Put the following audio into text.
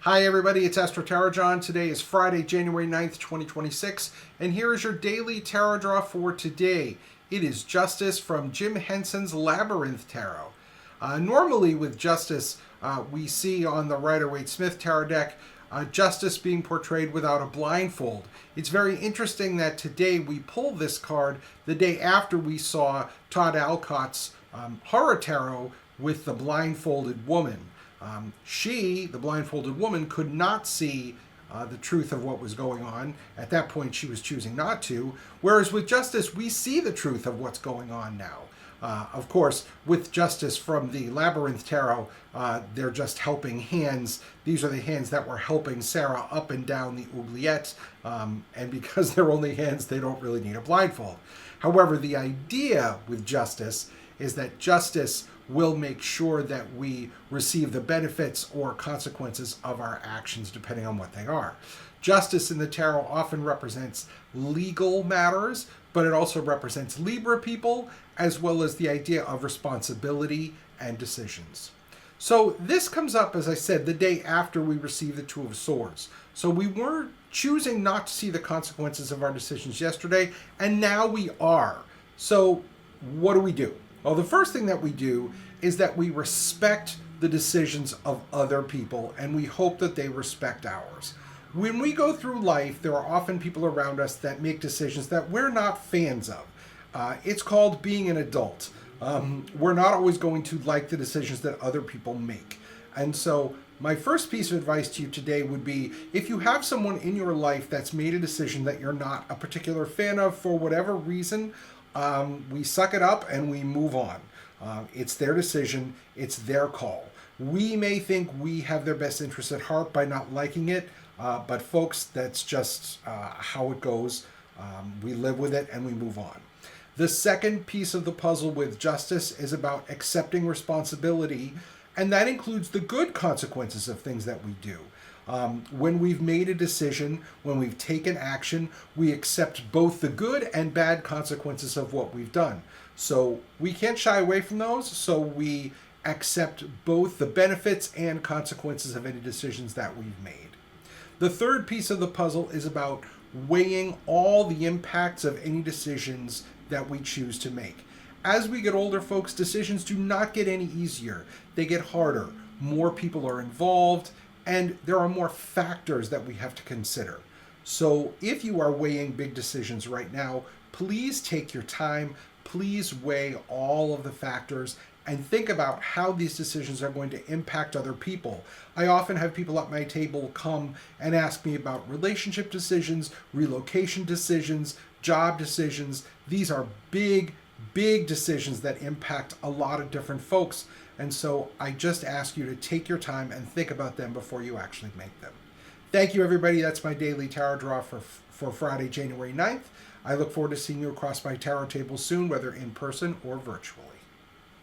Hi everybody, it's AstroTarotJohn. Today is Friday, January 9th, 2026, and here is your daily tarot draw for today. It is Justice from Jim Henson's Labyrinth Tarot. Normally with Justice, we see on the Rider-Waite-Smith tarot deck, Justice being portrayed without a blindfold. It's very interesting that today we pull this card the day after we saw Todd Alcott's horror tarot with the blindfolded woman. The blindfolded woman, could not see the truth of what was going on. At that point, she was choosing not to. Whereas with Justice, we see the truth of what's going on now. Of course, with Justice from the Labyrinth Tarot, they're just helping hands. These are the hands that were helping Sarah up and down the oubliette. And because they're only hands, they don't really need a blindfold. However, the idea with Justice is that Justice will make sure that we receive the benefits or consequences of our actions, depending on what they are. Justice in the tarot often represents legal matters, but it also represents Libra people, as well as the idea of responsibility and decisions. So this comes up, as I said, the day after we receive the Two of Swords. So we were choosing not to see the consequences of our decisions yesterday, and now we are. So what do? Well, the first thing that we do is that we respect the decisions of other people, and we hope that they respect ours. When we go through life, there are often people around us that make decisions that we're not fans of. It's called being an adult. We're not always going to like the decisions that other people make. And so my first piece of advice to you today would be, if you have someone in your life that's made a decision that you're not a particular fan of for whatever reason, we suck it up and we move on. It's their decision. It's their call. We may think we have their best interests at heart by not liking it, but folks, that's just how it goes. We live with it and we move on. The second piece of the puzzle with Justice is about accepting responsibility, and that includes the good consequences of things that we do. When we've made a decision, when we've taken action, we accept both the good and bad consequences of what we've done. So we can't shy away from those, so we accept both the benefits and consequences of any decisions that we've made. The third piece of the puzzle is about weighing all the impacts of any decisions that we choose to make. As we get older, folks, decisions do not get any easier. They get harder. More people are involved, and there are more factors that we have to consider. So if you are weighing big decisions right now, please take your time. Please weigh all of the factors and think about how these decisions are going to impact other people. I often have people at my table come and ask me about relationship decisions, relocation decisions, job decisions. These are big decisions that impact a lot of different folks. And so I just ask you to take your time and think about them before you actually make them. Thank you, everybody. That's my daily tarot draw for Friday, January 9th. I look forward to seeing you across my tarot table soon, whether in person or virtually.